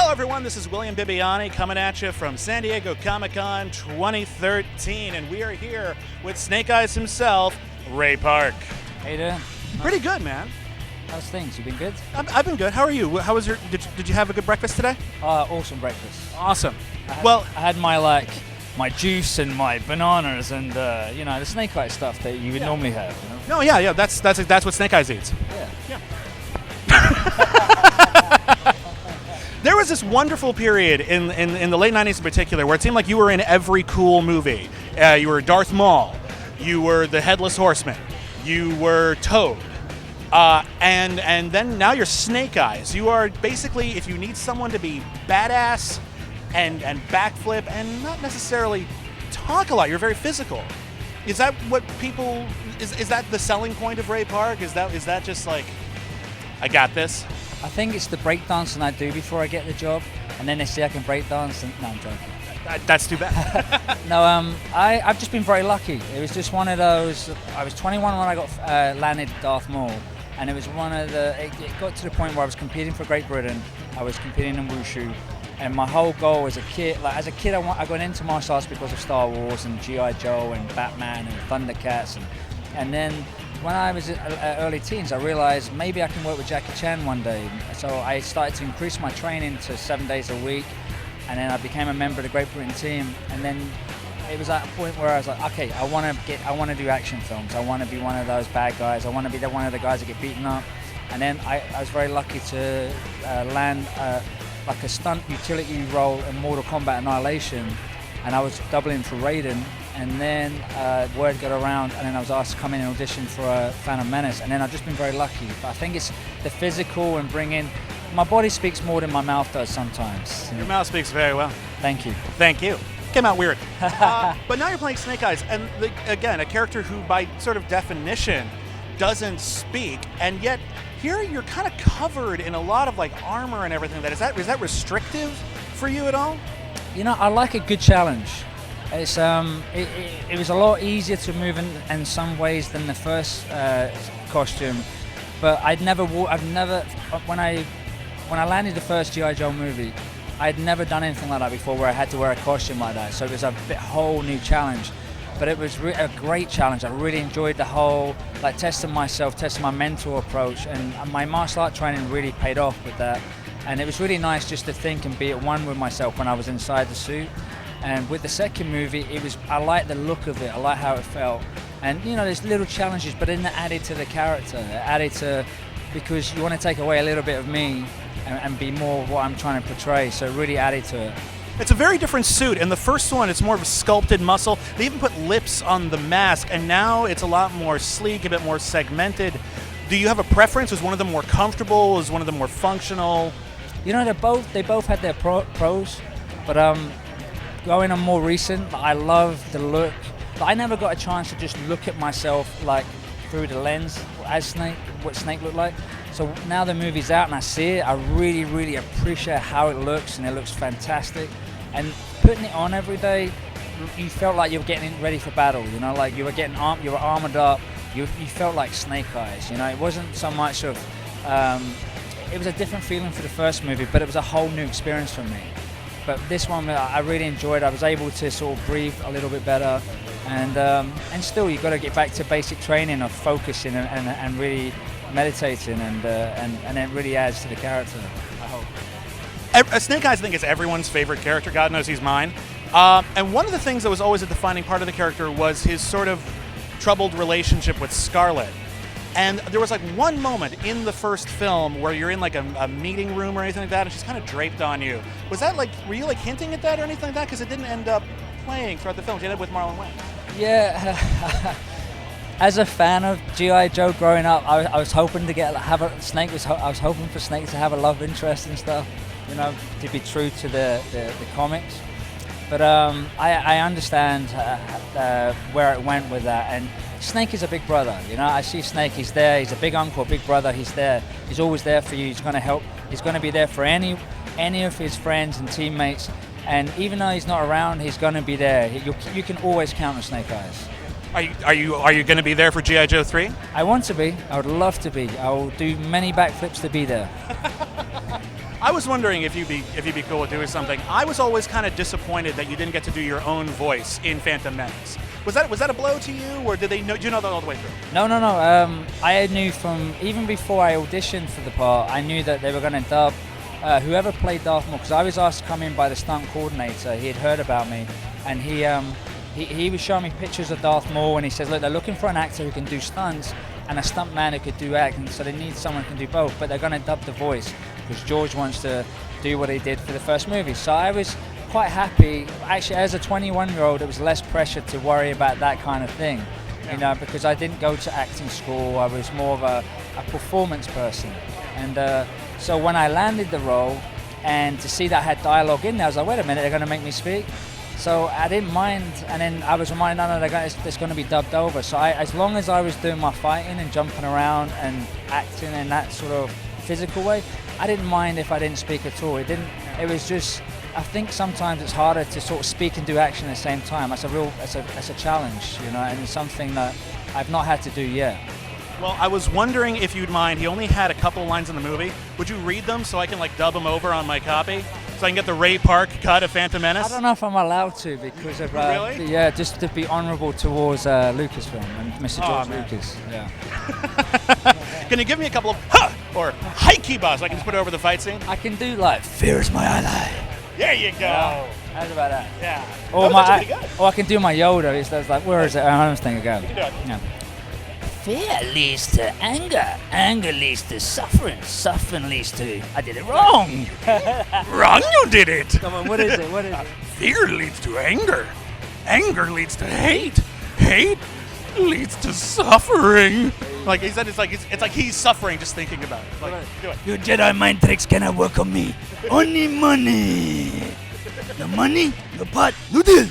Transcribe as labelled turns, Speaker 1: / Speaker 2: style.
Speaker 1: Hello everyone, this is William Bibiani coming at you from San Diego Comic-Con 2013, and we are here with Snake-Eyes himself, Ray Park.
Speaker 2: How you doing?
Speaker 1: Pretty good, man.
Speaker 2: How's things? You been good?
Speaker 1: I've been good. How are you? How was your? Did you have a good breakfast today?
Speaker 2: Awesome breakfast.
Speaker 1: Awesome.
Speaker 2: I had my juice and my bananas and the Snake-Eyes stuff that you would normally have. You know?
Speaker 1: No, yeah. That's what Snake-Eyes eats.
Speaker 2: Yeah.
Speaker 1: There was this wonderful period in the late 90s in particular where it seemed like you were in every cool movie. You were Darth Maul. You were the Headless Horseman. You were Toad. And then now you're Snake-Eyes. You are basically, if you need someone to be badass and backflip and not necessarily talk a lot, you're very physical. Is that what people, is that the selling point of Ray Park? Is that just like, I got this?
Speaker 2: I think it's the breakdancing I do before I get the job, and then they see I can breakdance. No, I'm joking.
Speaker 1: That's too bad.
Speaker 2: No, I've just been very lucky. It was just one of those. I was 21 when I got landed Darth Maul, and it was one of the. It got to the point where I was competing for Great Britain. I was competing in wushu, and my whole goal as a kid, I got into martial arts because of Star Wars and G.I. Joe and Batman and Thundercats, and then. When I was early teens, I realized maybe I can work with Jackie Chan one day. So I started to increase my training to 7 days a week, and then I became a member of the Great Britain team. And then it was at a point where I was like, okay, I want to do action films. I want to be one of those bad guys. I want to be one of the guys that get beaten up. And then I was very lucky to land like a stunt utility role in Mortal Kombat Annihilation, and I was doubling for Raiden. And then word got around, and then I was asked to come in and audition for Phantom Menace, and then I've just been very lucky. But I think it's the physical and bringing. My body speaks more than my mouth does sometimes.
Speaker 1: Your mouth speaks very well.
Speaker 2: Thank you.
Speaker 1: Thank you. Came out weird. But now you're playing Snake-Eyes, and again, a character who, by sort of definition, doesn't speak, and yet here you're kind of covered in a lot of like armor and everything. Is that restrictive for you at all?
Speaker 2: You know, I like a good challenge. It's it was a lot easier to move in some ways than the first costume, but when I landed the first G.I. Joe movie, I'd never done anything like that before where I had to wear a costume like that, so it was a whole new challenge. But it was a great challenge. I really enjoyed the whole, like, testing myself, testing my mental approach, and my martial art training really paid off with that. And it was really nice just to think and be at one with myself when I was inside the suit. And with the second movie, I liked the look of it. I liked how it felt. And there's little challenges, but then that added to the character. It added to, because you want to take away a little bit of me and be more what I'm trying to portray. So it really added to it.
Speaker 1: It's a very different suit. In the first one, it's more of a sculpted muscle. They even put lips on the mask, and now it's a lot more sleek, a bit more segmented. Do you have a preference? Was one of them more comfortable? Was one of them more functional?
Speaker 2: They both had their pros, but going on more recent, I love the look. But I never got a chance to just look at myself like through the lens as what Snake looked like. So now the movie's out and I see it, I really, really appreciate how it looks, and it looks fantastic. And putting it on every day, you felt like you were getting ready for battle. Like you were getting you were armored up. You felt like Snake-Eyes. It wasn't so much of. It was a different feeling for the first movie, but it was a whole new experience for me. But this one, I really enjoyed. I was able to sort of breathe a little bit better, and still, you've got to get back to basic training of focusing and really meditating, and it really adds to the character, I hope.
Speaker 1: Snake-Eyes, I think, is everyone's favorite character. God knows he's mine. And one of the things that was always a defining part of the character was his sort of troubled relationship with Scarlet. And there was like one moment in the first film where you're in like a meeting room or anything like that, and she's kind of draped on you. Was that like, were you like hinting at that or anything like that? Because it didn't end up playing throughout the film. She ended up with Marlon Wayans.
Speaker 2: Yeah. As a fan of G.I. Joe growing up, I was hoping to I was hoping for Snake to have a love interest and stuff, to be true to the comics. But I understand where it went with that, and Snake is a big brother. I see Snake. He's there. He's a big uncle, a big brother. He's there. He's always there for you. He's going to help. He's going to be there for any of his friends and teammates. And even though he's not around, he's going to be there. You can always count on Snake-Eyes.
Speaker 1: Are you going to be there for G.I. Joe 3?
Speaker 2: I want to be. I would love to be. I will do many backflips to be there.
Speaker 1: I was wondering if you'd be cool with doing something. I was always kind of disappointed that you didn't get to do your own voice in Phantom Menace. Was that a blow to you, or did you know that all the way through?
Speaker 2: No. I knew from even before I auditioned for the part, I knew that they were going to dub whoever played Darth Maul, because I was asked to come in by the stunt coordinator. He had heard about me, and he was showing me pictures of Darth Maul, and he says, look, they're looking for an actor who can do stunts and a stuntman who could do acting, so they need someone who can do both, but they're going to dub the voice because George wants to do what he did for the first movie. So I was quite happy. Actually, as a 21-year-old, it was less pressure to worry about that kind of thing, you know, because I didn't go to acting school. I was more of a performance person. And so when I landed the role, and to see that I had dialogue in there, I was like, wait a minute, they're going to make me speak? So I didn't mind, and then I was reminded, no, it's going to be dubbed over. So as long as I was doing my fighting and jumping around and acting in that sort of physical way, I didn't mind if I didn't speak at all. It was just, I think sometimes it's harder to sort of speak and do action at the same time. That's a challenge, you know, and it's something that I've not had to do yet.
Speaker 1: Well, I was wondering if you'd mind. He only had a couple of lines in the movie. Would you read them so I can dub them over on my copy, so I can get the Ray Park cut of Phantom Menace?
Speaker 2: I don't know if I'm allowed to because of
Speaker 1: really?
Speaker 2: Yeah, just to be honourable towards Lucasfilm and Mr. George Lucas. Yeah.
Speaker 1: Can you give me a couple of or haikiba so I can just put it over the fight scene?
Speaker 2: I can do fear is my ally.
Speaker 1: There you go.
Speaker 2: Oh, how's about that?
Speaker 1: Yeah.
Speaker 2: Or
Speaker 1: That's pretty good.
Speaker 2: I can do my Yoda. It's where is it? I don't think again.
Speaker 1: You can do it.
Speaker 2: Yeah. Fear leads to anger. Anger leads to suffering. Suffering leads to... I did it wrong.
Speaker 1: Wrong, you did it.
Speaker 2: Come on, what is it?
Speaker 1: Fear leads to anger. Anger leads to hate. Hate leads to suffering. Like he said, it's like he's suffering just thinking about it. Do it.
Speaker 2: Your Jedi mind tricks cannot work on me. Only money. The money, the pot, noodle.